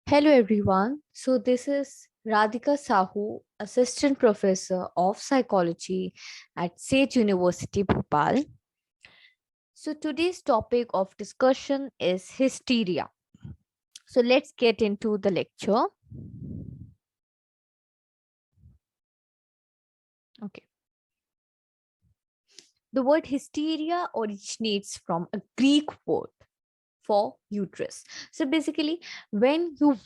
Hello everyone. So this is Radhika Sahu, Assistant Professor of Psychology at Sage University, Bhopal. So today's topic of discussion is hysteria. So let's get into the lecture. Okay. The word hysteria originates from a Greek word for uterus. So basically, when you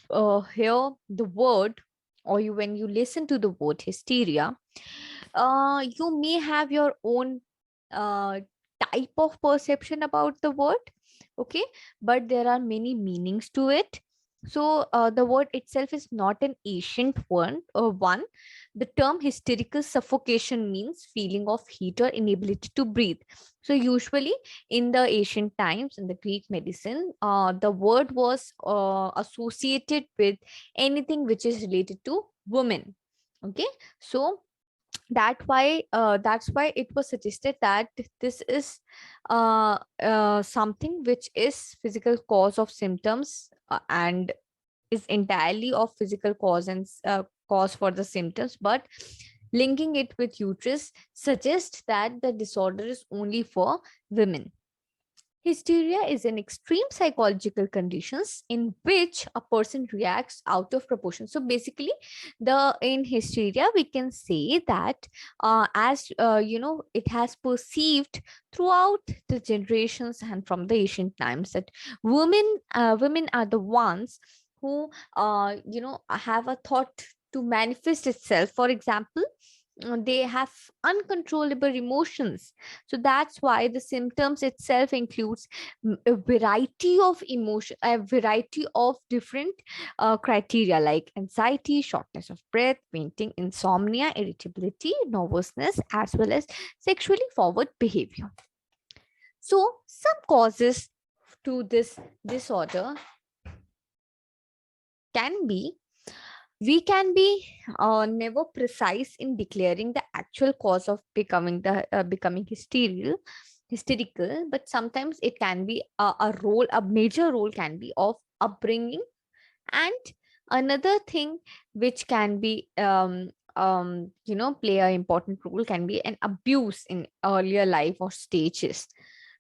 hear the word or when you listen to the word hysteria, you may have your own uh, type of perception about the word, okay, but there are many meanings to it. So the word itself is not an ancient one. The term hysterical suffocation means feeling of heat or inability to breathe. So usually in the ancient times in the Greek medicine, the word was associated with anything which is related to women. Okay, so that's why it was suggested that this is something which is physical cause of symptoms, and is entirely of physical cause and cause for the symptoms, but linking it with uterus suggests that the disorder is only for women. Hysteria is an extreme psychological conditions in which a person reacts out of proportion. So basically, the in hysteria we can say that as it has perceived throughout the generations and from the ancient times that women are the ones who have a thought to manifest itself. For example, they have uncontrollable emotions, so that's why the symptoms itself includes a variety of emotion, a variety of different criteria like anxiety, shortness of breath, fainting, insomnia, irritability, nervousness, as well as sexually forward behavior. So some causes to this disorder can be, we can be never precise in declaring the actual cause of becoming hysterical, but sometimes it can be a major role can be of upbringing, and another thing which can be play an important role can be an abuse in earlier life or stages,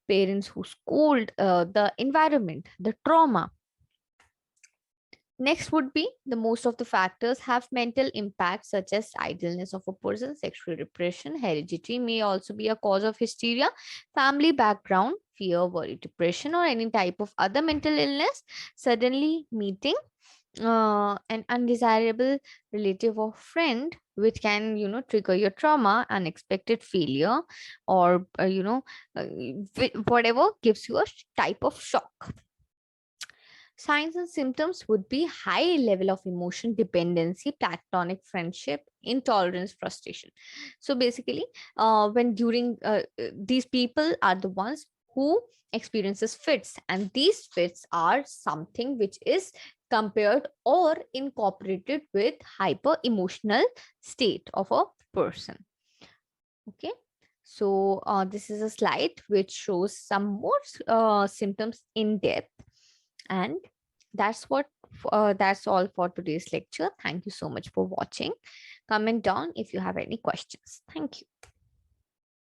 parents who scold, the environment, the trauma. Next would be the most of the factors have mental impact, such as idleness of a person, sexual repression, heredity may also be a cause of hysteria, family background, fear, worry, depression, or any type of other mental illness, suddenly meeting an undesirable relative or friend which can trigger your trauma, unexpected failure, or whatever gives you a type of shock. Signs and symptoms would be high level of emotion dependency, platonic friendship, intolerance, frustration. So basically, when during these people are the ones who experiences fits, and these fits are something which is compared or incorporated with hyper emotional state of a person. Okay. So this is a slide which shows some more symptoms in depth, and that's all for today's lecture. Thank you so much for watching. Comment down if you have any questions. Thank you.